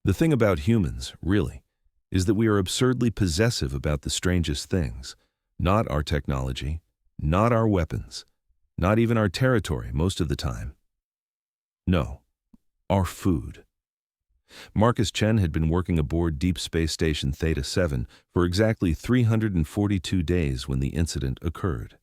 The thing about humans, really, is that we are absurdly possessive about the strangest things. Not our technology, not our weapons, not even our territory most of the time. No, our food. Marcus Chen had been working aboard Deep Space Station Theta 7 for exactly 342 days when the incident occurred.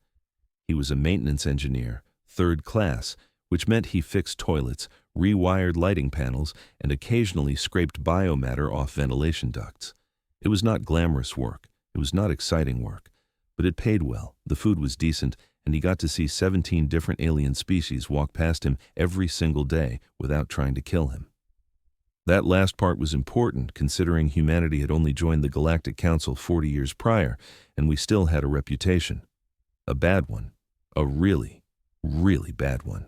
He was a maintenance engineer, third class, which meant he fixed toilets, rewired lighting panels, and occasionally scraped biomatter off ventilation ducts. It was not glamorous work, it was not exciting work, but it paid well, the food was decent, and he got to see 17 different alien species walk past him every single day without trying to kill him. That last part was important, considering humanity had only joined the Galactic Council 40 years prior, and we still had a reputation. A bad one. A really, really bad one.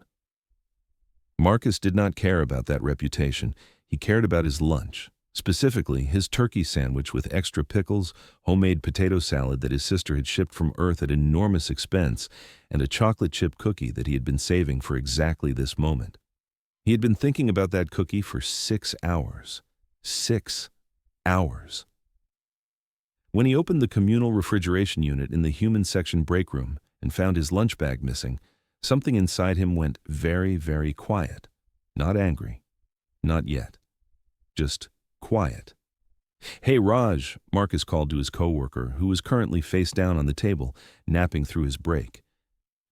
Marcus did not care about that reputation. He cared about his lunch, specifically his turkey sandwich with extra pickles, homemade potato salad that his sister had shipped from Earth at enormous expense, and a chocolate chip cookie that he had been saving for exactly this moment. He had been thinking about that cookie for 6 hours. 6 hours. When he opened the communal refrigeration unit in the human section break room and found his lunch bag missing, something inside him went very, very quiet. Not angry. Not yet. Just quiet. "Hey, Raj," Marcus called to his coworker, who was currently face down on the table, napping through his break.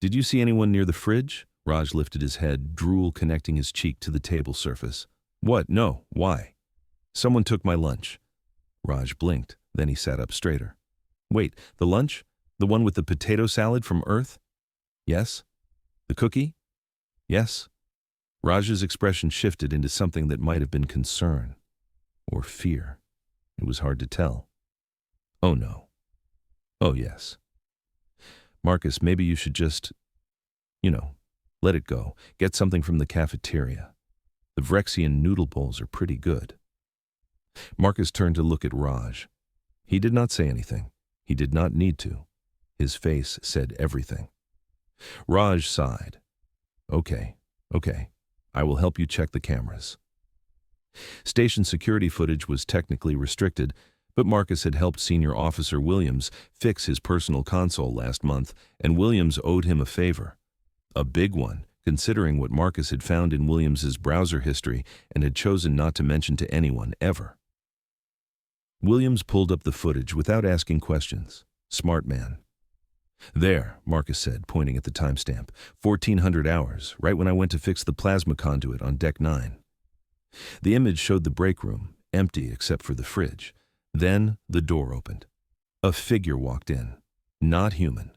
"Did you see anyone near the fridge?" Raj lifted his head, drool connecting his cheek to the table surface. "What? No. Why?" "Someone took my lunch." Raj blinked, then he sat up straighter. "Wait, the lunch? The one with the potato salad from Earth?" "Yes." "The cookie?" "Yes." Raj's expression shifted into something that might have been concern or fear. It was hard to tell. "Oh no." "Oh yes." "Marcus, maybe you should just, let it go. Get something from the cafeteria. The Zelthraxian noodle bowls are pretty good." Marcus turned to look at Raj. He did not say anything. He did not need to. His face said everything. Raj sighed. Okay. I will help you check the cameras." Station security footage was technically restricted, but Marcus had helped Senior Officer Williams fix his personal console last month, and Williams owed him a favor. A big one, considering what Marcus had found in Williams's browser history and had chosen not to mention to anyone ever. Williams pulled up the footage without asking questions. Smart man. "There," Marcus said, pointing at the timestamp. 1400 hours, right when I went to fix the plasma conduit on Deck 9. The image showed the break room, empty except for the fridge. Then the door opened. A figure walked in. Not human.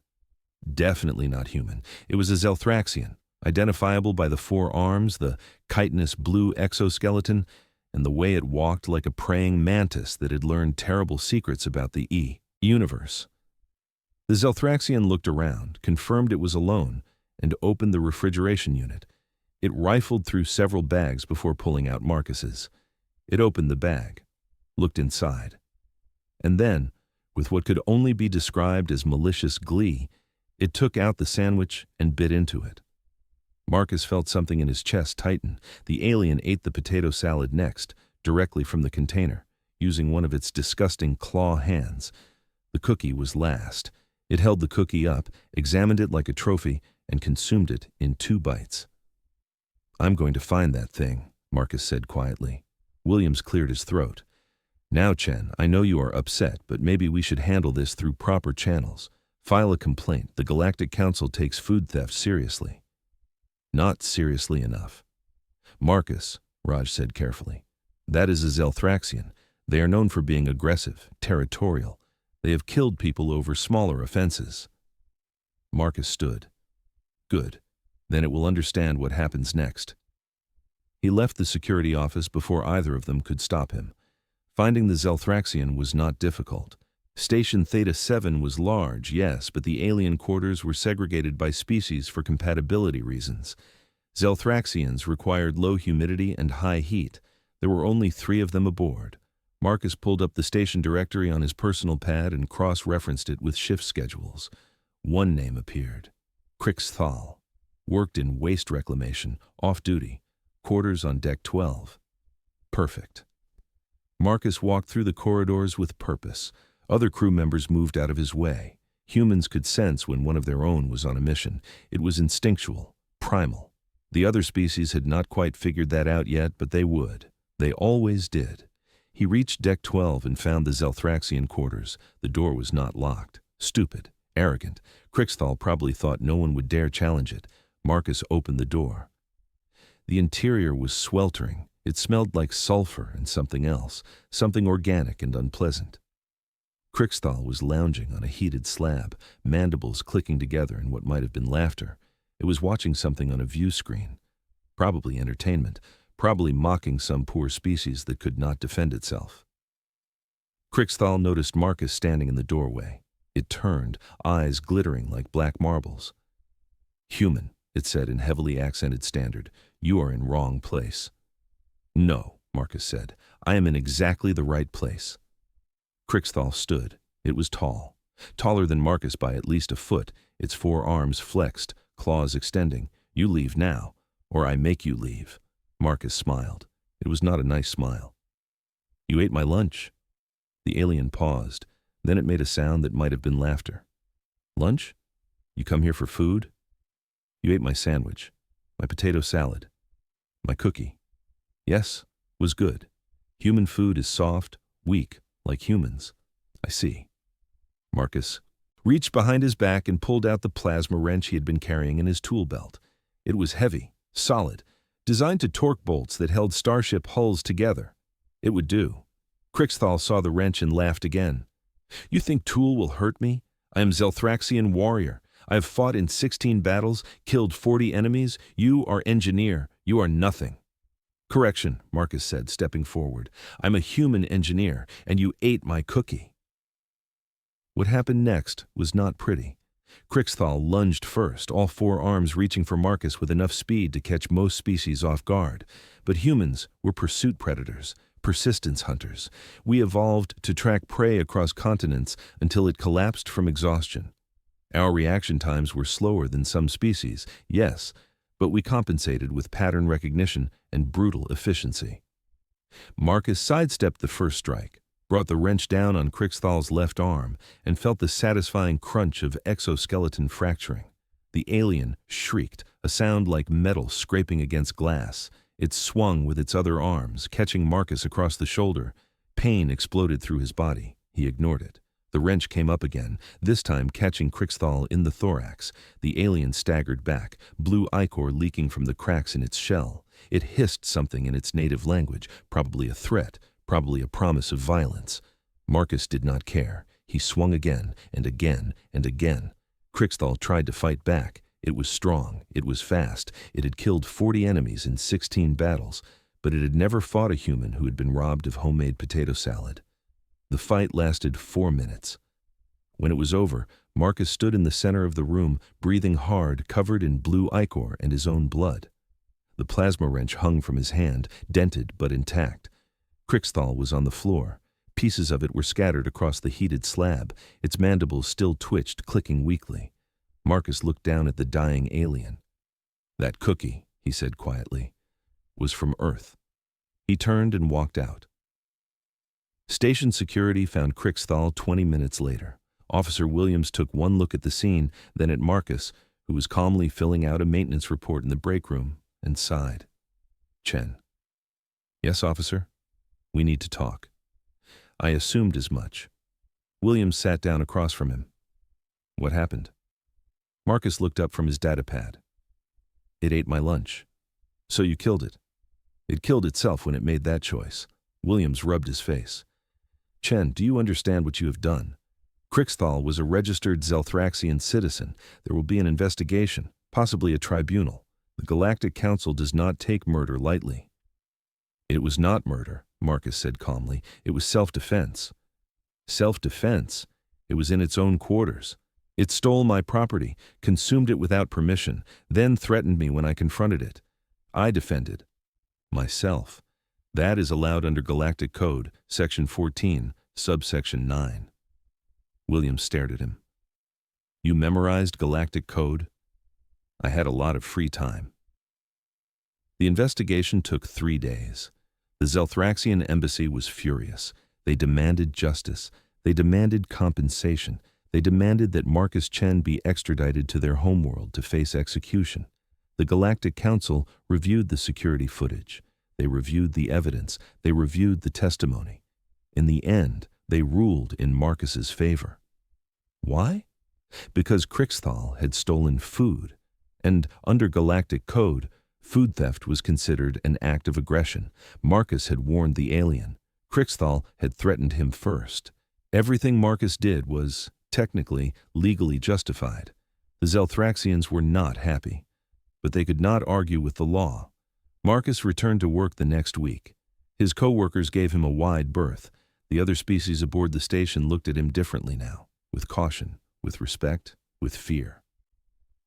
Definitely not human. It was a Zelthraxian, identifiable by the 4 arms, the chitinous blue exoskeleton, and the way it walked like a praying mantis that had learned terrible secrets about the universe. The Zelthraxian looked around, confirmed it was alone, and opened the refrigeration unit. It rifled through several bags before pulling out Marcus's. It opened the bag, looked inside, and then, with what could only be described as malicious glee, it took out the sandwich and bit into it. Marcus felt something in his chest tighten. The alien ate the potato salad next, directly from the container, using one of its disgusting claw hands. The cookie was last. It held the cookie up, examined it like a trophy, and consumed it in 2 bites. "I'm going to find that thing," Marcus said quietly. Williams cleared his throat. "Now, Chen, I know you are upset, but maybe we should handle this through proper channels. File a complaint. The Galactic Council takes food theft seriously." "Not seriously enough." "Marcus," Raj said carefully, "that is a Zelthraxian. They are known for being aggressive, territorial. They have killed people over smaller offenses." Marcus stood. "Good. Then it will understand what happens next." He left the security office before either of them could stop him. Finding the Zelthraxian was not difficult. Station Theta 7 was large, yes, but the alien quarters were segregated by species for compatibility reasons. Zelthraxians required low humidity and high heat. There were only 3 of them aboard. Marcus pulled up the station directory on his personal pad and cross-referenced it with shift schedules. One name appeared. Krix'thal. Worked in waste reclamation, off-duty. Quarters on Deck 12. Perfect. Marcus walked through the corridors with purpose. Other crew members moved out of his way. Humans could sense when one of their own was on a mission. It was instinctual, primal. The other species had not quite figured that out yet, but they would. They always did. He reached Deck 12 and found the Zelthraxian quarters. The door was not locked. Stupid, arrogant. Krix'thal probably thought no one would dare challenge it. Marcus opened the door. The interior was sweltering. It smelled like sulfur and something else, something organic and unpleasant. Krix'thal was lounging on a heated slab, mandibles clicking together in what might have been laughter. It was watching something on a view screen. Probably entertainment, probably mocking some poor species that could not defend itself. Krix'thal noticed Marcus standing in the doorway. It turned, eyes glittering like black marbles. "Human," it said in heavily accented standard, "you are in wrong place." "No," Marcus said, "I am in exactly the right place." Krix'thal stood. It was tall. Taller than Marcus by at least a foot, its 4 arms flexed, claws extending. "You leave now, or I make you leave." Marcus smiled. It was not a nice smile. "You ate my lunch." The alien paused. Then it made a sound that might have been laughter. "Lunch? You come here for food?" "You ate my sandwich, my potato salad, my cookie." "Yes, was good. Human food is soft, weak, like humans." "I see." Marcus reached behind his back and pulled out the plasma wrench he had been carrying in his tool belt. It was heavy, solid, designed to torque bolts that held starship hulls together. It would do. Krix'thal saw the wrench and laughed again. "You think tool will hurt me? I am Zelthraxian warrior. I have fought in 16 battles, killed 40 enemies. You are engineer. You are nothing." "Correction," Marcus said, stepping forward. "I'm a human engineer, and you ate my cookie." What happened next was not pretty. Krix'thal lunged first, all 4 arms reaching for Marcus with enough speed to catch most species off guard. But humans were pursuit predators, persistence hunters. We evolved to track prey across continents until it collapsed from exhaustion. Our reaction times were slower than some species, yes, but we compensated with pattern recognition and brutal efficiency. Marcus sidestepped the first strike, brought the wrench down on Krix'thal's left arm, and felt the satisfying crunch of exoskeleton fracturing. The alien shrieked, a sound like metal scraping against glass. It swung with its other arms, catching Marcus across the shoulder. Pain exploded through his body. He ignored it. The wrench came up again, this time catching Krix'thal in the thorax. The alien staggered back, blue ichor leaking from the cracks in its shell. It hissed something in its native language, probably a threat, probably a promise of violence. Marcus did not care. He swung again, and again, and again. Krix'thal tried to fight back. It was strong. It was fast. It had killed 40 enemies in 16 battles, but it had never fought a human who had been robbed of homemade potato salad. The fight lasted 4 minutes. When it was over, Marcus stood in the center of the room, breathing hard, covered in blue ichor and his own blood. The plasma wrench hung from his hand, dented but intact. Krix'thal was on the floor. Pieces of it were scattered across the heated slab. Its mandibles still twitched, clicking weakly. Marcus looked down at the dying alien. "That cookie," he said quietly, "was from Earth." He turned and walked out. Station security found Krix'thal 20 minutes later. Officer Williams took one look at the scene, then at Marcus, who was calmly filling out a maintenance report in the break room, and sighed. "Chen." "Yes, officer? We need to talk." "I assumed as much." Williams sat down across from him. "What happened?" Marcus looked up from his datapad. "It ate my lunch." "So you killed it?" "It killed itself when it made that choice." Williams rubbed his face. "Chen, do you understand what you have done? Krix'thal was a registered Zelthraxian citizen. There will be an investigation, possibly a tribunal. The Galactic Council does not take murder lightly." "It was not murder," Marcus said calmly. "It was self-defense." "Self-defense? It was in its own quarters. It stole my property, consumed it without permission, then threatened me when I confronted it. I defended myself. That is allowed under Galactic Code, Section 14, Subsection 9. Williams stared at him. "You memorized Galactic Code?" "I had a lot of free time." The investigation took 3 days. The Zelthraxian embassy was furious. They demanded justice. They demanded compensation. They demanded that Marcus Chen be extradited to their homeworld to face execution. The Galactic Council reviewed the security footage. They reviewed the evidence. They reviewed the testimony. In the end, they ruled in Marcus's favor. Why? Because Krix'thal had stolen food, and under galactic code, food theft was considered an act of aggression. Marcus had warned the alien. Krix'thal had threatened him first. Everything Marcus did was, technically, legally justified. The Zelthraxians were not happy, but they could not argue with the law. Marcus returned to work the next week. His co-workers gave him a wide berth. The other species aboard the station looked at him differently now, with caution, with respect, with fear.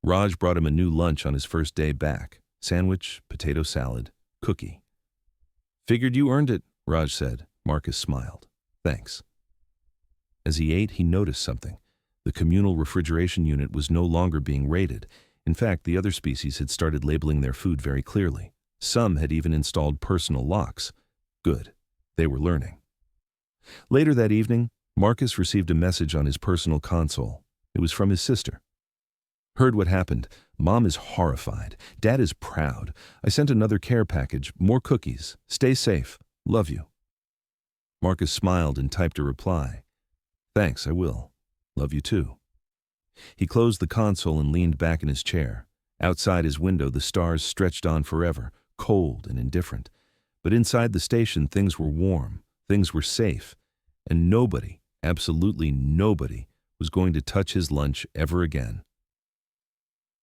Raj brought him a new lunch on his first day back: sandwich, potato salad, cookie. "Figured you earned it," Raj said. Marcus smiled. "Thanks." As he ate, he noticed something. The communal refrigeration unit was no longer being raided. In fact, the other species had started labeling their food very clearly. Some had even installed personal locks. Good. They were learning. Later that evening, Marcus received a message on his personal console. It was from his sister. "Heard what happened. Mom is horrified. Dad is proud. I sent another care package, more cookies. Stay safe. Love you." Marcus smiled and typed a reply. "Thanks, I will. Love you too." He closed the console and leaned back in his chair. Outside his window, the stars stretched on forever, cold and indifferent. But inside the station, things were warm, things were safe, and nobody, absolutely nobody, was going to touch his lunch ever again.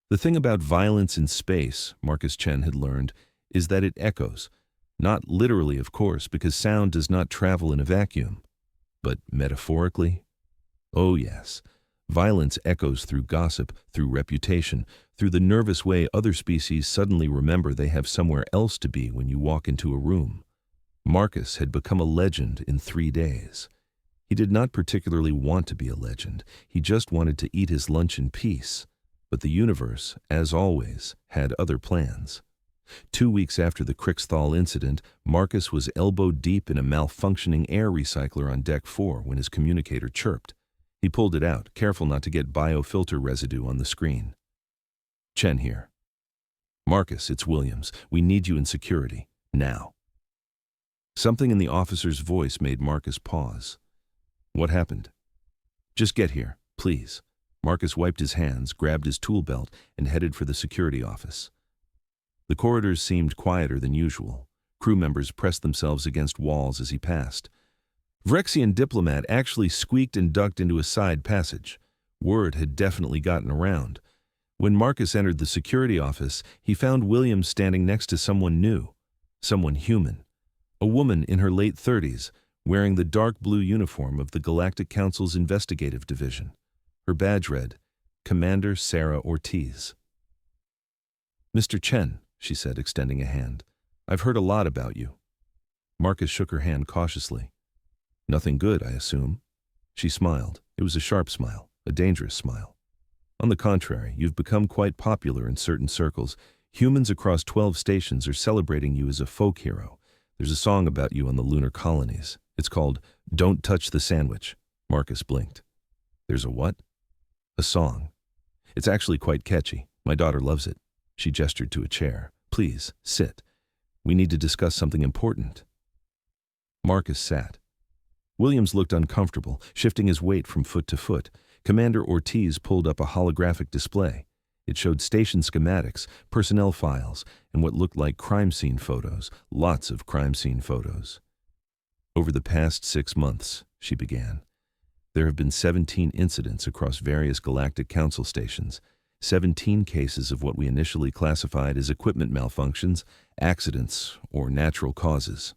The thing about violence in space, Marcus Chen had learned, is that it echoes. Not literally, of course, because sound does not travel in a vacuum. But metaphorically? Oh yes. Violence echoes through gossip, through reputation, through the nervous way other species suddenly remember they have somewhere else to be when you walk into a room. Marcus had become a legend in 3 days. He did not particularly want to be a legend. He just wanted to eat his lunch in peace. But the universe, as always, had other plans. 2 weeks after the Krix'thal incident, Marcus was elbow-deep in a malfunctioning air recycler on Deck 4 when his communicator chirped. He pulled it out, careful not to get biofilter residue on the screen. "Chen here." "Marcus, it's Williams. We need you in security. Now." Something in the officer's voice made Marcus pause. "What happened?" "Just get here, please." Marcus wiped his hands, grabbed his tool belt, and headed for the security office. The corridors seemed quieter than usual. Crew members pressed themselves against walls as he passed. Vrexian diplomat actually squeaked and ducked into a side passage. Word had definitely gotten around. When Marcus entered the security office, he found Williams standing next to someone new, someone human. A woman in her late 30s, wearing the dark blue uniform of the Galactic Council's investigative division. Her badge read, Commander Sarah Ortiz. "Mr. Chen," she said, extending a hand. "I've heard a lot about you." Marcus shook her hand cautiously. "Nothing good, I assume?" She smiled. It was a sharp smile, a dangerous smile. "On the contrary, you've become quite popular in certain circles. Humans across 12 stations are celebrating you as a folk hero. There's a song about you on the lunar colonies. It's called Don't Touch the Sandwich." Marcus blinked. "There's a what?" "A song. It's actually quite catchy. My daughter loves it." She gestured to a chair. "Please, sit. We need to discuss something important." Marcus sat. Williams looked uncomfortable, shifting his weight from foot to foot. Commander Ortiz pulled up a holographic display. It showed station schematics, personnel files, and what looked like crime scene photos, lots of crime scene photos. "Over the past 6 months," she began, "there have been 17 incidents across various Galactic Council stations, 17 cases of what we initially classified as equipment malfunctions, accidents, or natural causes."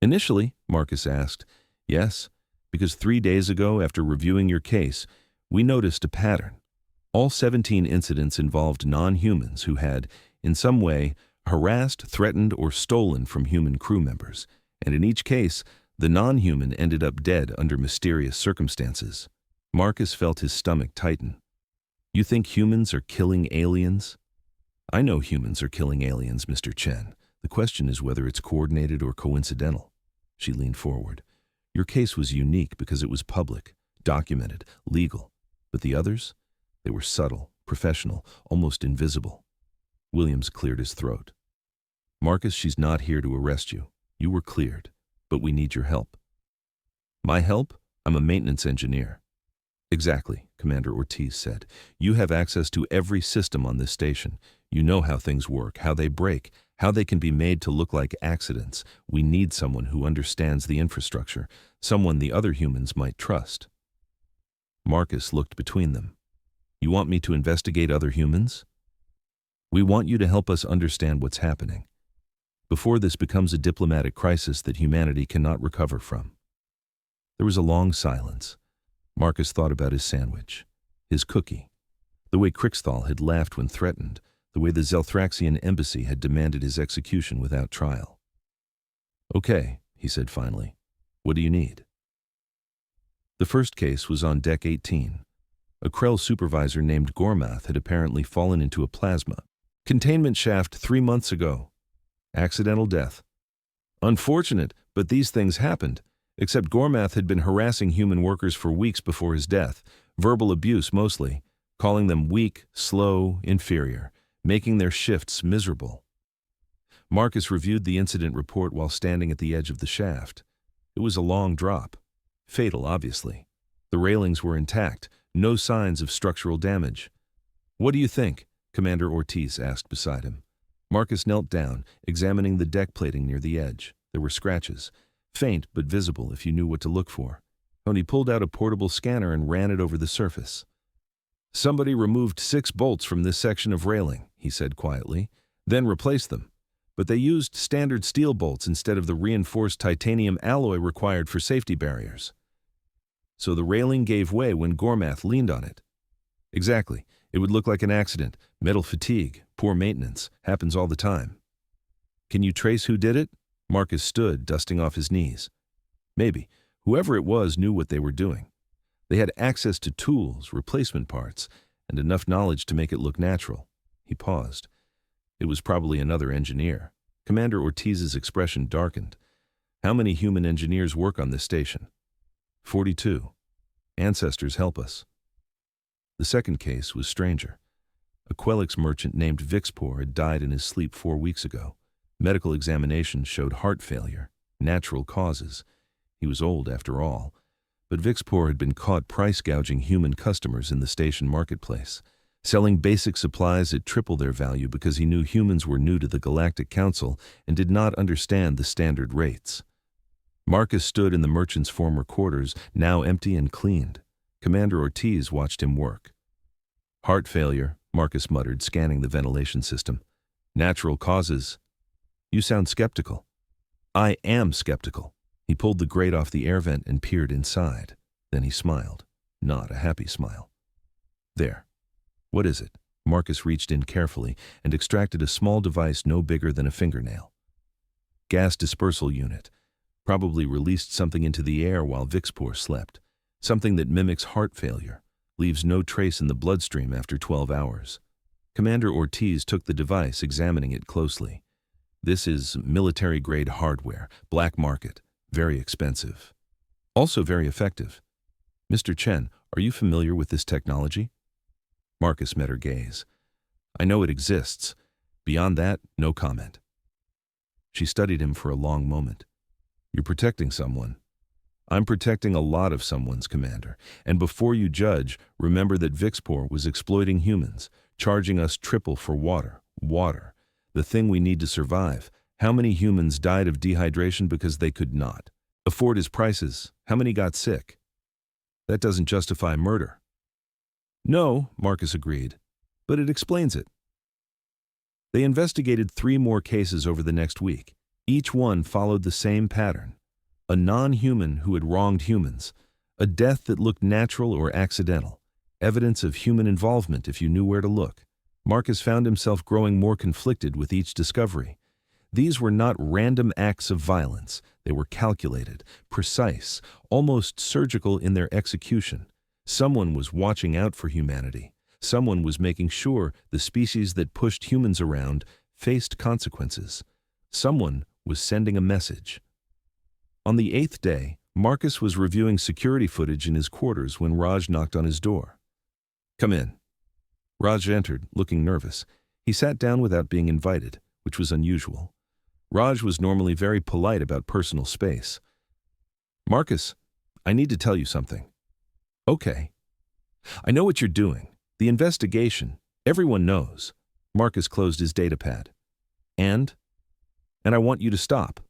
"Initially?" Marcus asked. "Yes, because 3 days ago, after reviewing your case, we noticed a pattern. All 17 incidents involved non-humans who had, in some way, harassed, threatened, or stolen from human crew members, and in each case, the non-human ended up dead under mysterious circumstances." Marcus felt his stomach tighten. "You think humans are killing aliens?" "I know humans are killing aliens, Mr. Chen," The question is whether it's coordinated or coincidental. She leaned forward. Your case was unique because it was public, documented, legal. But the others? They were subtle, professional, almost invisible. Williams cleared his throat. Marcus, she's not here to arrest you. You were cleared, but we need your help. My help? I'm a maintenance engineer. Exactly, Commander Ortiz said. You have access to every system on this station. You know how things work, how they break, how they can be made to look like accidents. We need someone who understands the infrastructure, someone the other humans might trust. Marcus looked between them. You want me to investigate other humans? We want you to help us understand what's happening, before this becomes a diplomatic crisis that humanity cannot recover from. There was a long silence. Marcus thought about his sandwich, his cookie, the way Krix'thal had laughed when threatened, the way the Zelthraxian embassy had demanded his execution without trial. Okay, he said finally. What do you need? The first case was on Deck 18. A Krell supervisor named Gormath had apparently fallen into a plasma containment shaft 3 months ago. Accidental death. Unfortunate, but these things happened. Except Gormath had been harassing human workers for weeks before his death, verbal abuse mostly, calling them weak, slow, inferior, making their shifts miserable. Marcus reviewed the incident report while standing at the edge of the shaft. It was a long drop. Fatal, obviously. The railings were intact, no signs of structural damage. What do you think? Commander Ortiz asked beside him. Marcus knelt down, examining the deck plating near the edge. There were scratches, faint but visible if you knew what to look for. Tony pulled out a portable scanner and ran it over the surface. Somebody removed 6 bolts from this section of railing, he said quietly, then replaced them. But they used standard steel bolts instead of the reinforced titanium alloy required for safety barriers. So the railing gave way when Gormath leaned on it. Exactly. It would look like an accident. Metal fatigue, poor maintenance, happens all the time. Can you trace who did it? Marcus stood, dusting off his knees. Maybe. Whoever it was knew what they were doing. They had access to tools, replacement parts, and enough knowledge to make it look natural. He paused. It was probably another engineer. Commander Ortiz's expression darkened. How many human engineers work on this station? 42. Ancestors help us. The second case was stranger. A Quelix merchant named Vixpor had died in his sleep 4 weeks ago. Medical examination showed heart failure, natural causes. He was old after all. But Vixpor had been caught price-gouging human customers in the station marketplace, selling basic supplies at triple their value because he knew humans were new to the Galactic Council and did not understand the standard rates. Marcus stood in the merchant's former quarters, now empty and cleaned. Commander Ortiz watched him work. Heart failure, Marcus muttered, scanning the ventilation system. Natural causes. You sound skeptical. I am skeptical. He pulled the grate off the air vent and peered inside. Then he smiled. Not a happy smile. There. What is it? Marcus reached in carefully and extracted a small device no bigger than a fingernail. Gas dispersal unit. Probably released something into the air while Vixpor slept. Something that mimics heart failure. Leaves no trace in the bloodstream after 12 hours. Commander Ortiz took the device, examining it closely. This is military-grade hardware, black market, very expensive. Also very effective. Mr. Chen, are you familiar with this technology? Marcus met her gaze. I know it exists. Beyond that, no comment. She studied him for a long moment. You're protecting someone. I'm protecting a lot of someone's, Commander. And before you judge, remember that Vixpor was exploiting humans, charging us triple for water. Water. The thing we need to survive. How many humans died of dehydration because they could not afford his prices? How many got sick? That doesn't justify murder. No, Marcus agreed, but it explains it. They investigated 3 more cases over the next week. Each one followed the same pattern. A non-human who had wronged humans. A death that looked natural or accidental. Evidence of human involvement if you knew where to look. Marcus found himself growing more conflicted with each discovery. These were not random acts of violence. They were calculated, precise, almost surgical in their execution. Someone was watching out for humanity. Someone was making sure the species that pushed humans around faced consequences. Someone was sending a message. On the 8th day, Marcus was reviewing security footage in his quarters when Raj knocked on his door. "Come in." Raj entered, looking nervous. He sat down without being invited, which was unusual. Raj was normally very polite about personal space. "Marcus, I need to tell you something." "Okay." "I know what you're doing. The investigation. Everyone knows." Marcus closed his datapad. And I want you to stop."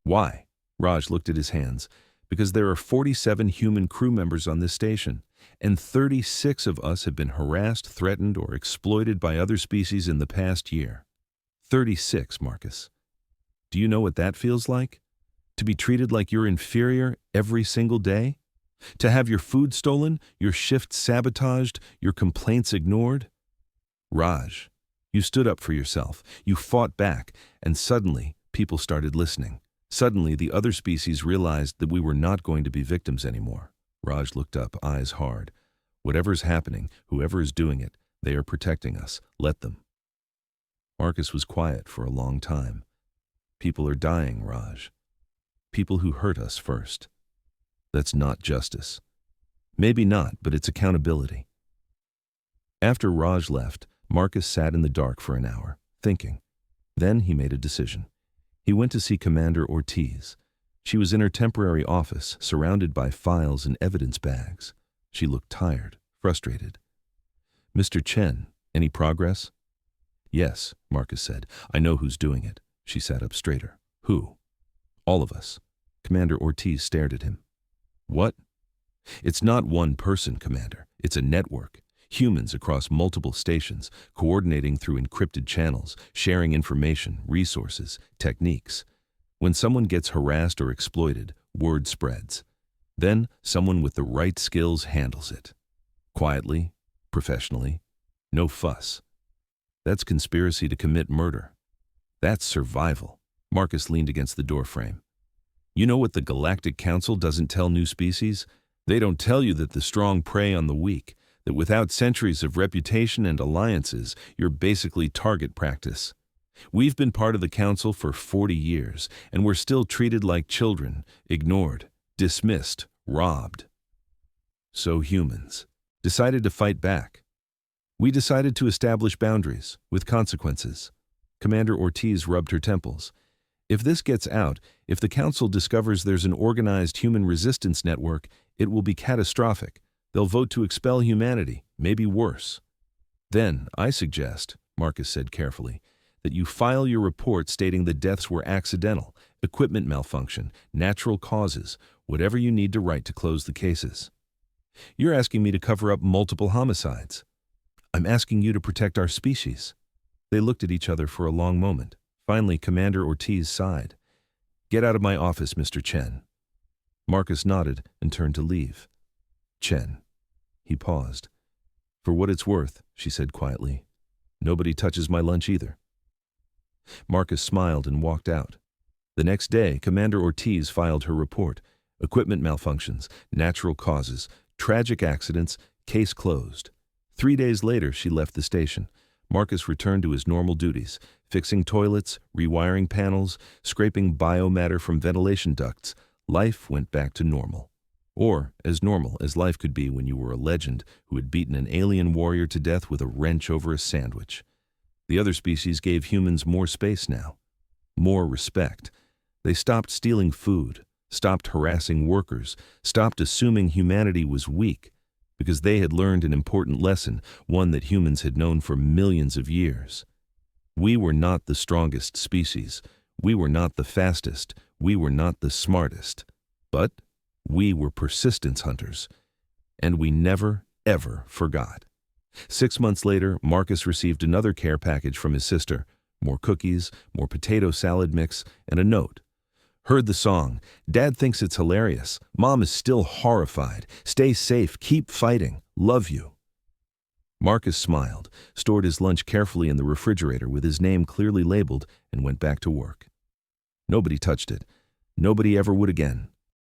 "Why?" Raj looked at his hands. "Because there are 47 human crew members on this station, and 36 of us have been harassed, threatened, or exploited by other species in the past year." 36, Marcus. Do you know what that feels like? To be treated like you're inferior every single day? To have your food stolen, your shift sabotaged, your complaints ignored? Raj, you stood up for yourself, you fought back, and suddenly people started listening. Suddenly the other species realized that we were not going to be victims anymore. Raj looked up, eyes hard. "Whatever's happening, whoever is doing it, they are protecting us. Let them." Marcus was quiet for a long time. "People are dying, Raj. People who hurt us first. That's not justice." "Maybe not, but it's accountability." After Raj left, Marcus sat in the dark for an hour, thinking. Then he made a decision. He went to see Commander Ortiz. She was in her temporary office, surrounded by files and evidence bags. She looked tired, frustrated. "Mr. Chen, any progress?" "Yes," Marcus said. "I know who's doing it." She sat up straighter. "Who?" "All of us." Commander Ortiz stared at him. "What?" "It's not one person, Commander. It's a network. Humans across multiple stations, coordinating through encrypted channels, sharing information, resources, techniques. When someone gets harassed or exploited, word spreads. Then someone with the right skills handles it. Quietly, professionally, no fuss. That's conspiracy to commit murder. That's survival." Marcus leaned against the doorframe. "You know what the Galactic Council doesn't tell new species? They don't tell you that the strong prey on the weak, that without centuries of reputation and alliances, you're basically target practice. We've been part of the Council for 40 years, and we're still treated like children, ignored, dismissed, robbed. So humans decided to fight back. We decided to establish boundaries, with consequences." Commander Ortiz rubbed her temples. "If this gets out, if the Council discovers there's an organized human resistance network, it will be catastrophic. They'll vote to expel humanity, maybe worse. Then, I suggest," Marcus said carefully, "that you file your report stating the deaths were accidental, equipment malfunction, natural causes, whatever you need to write to close the cases." "You're asking me to cover up multiple homicides." "I'm asking you to protect our species." They looked at each other for a long moment. Finally, Commander Ortiz sighed. "Get out of my office, Mr. Chen." Marcus nodded and turned to leave. "Chen." He paused. "For what it's worth," she said quietly, "nobody touches my lunch either." Marcus smiled and walked out. The next day, Commander Ortiz filed her report. Equipment malfunctions, natural causes, tragic accidents, case closed. 3 days later, she left the station. Marcus returned to his normal duties, fixing toilets, rewiring panels, scraping biomatter from ventilation ducts. Life went back to normal. Or as normal as life could be when you were a legend who had beaten an alien warrior to death with a wrench over a sandwich. The other species gave humans more space now, more respect. They stopped stealing food, stopped harassing workers, stopped assuming humanity was weak, because they had learned an important lesson, one that humans had known for millions of years. We were not the strongest species. We were not the fastest. We were not the smartest. But we were persistence hunters. And we never, ever forgot. 6 months later, Marcus received another care package from his sister. More cookies, more potato salad mix, and a note. "Heard the song. Dad thinks it's hilarious. Mom is still horrified. Stay safe. Keep fighting. Love you." Marcus smiled, stored his lunch carefully in the refrigerator with his name clearly labeled, and went back to work. Nobody touched it. Nobody ever would again.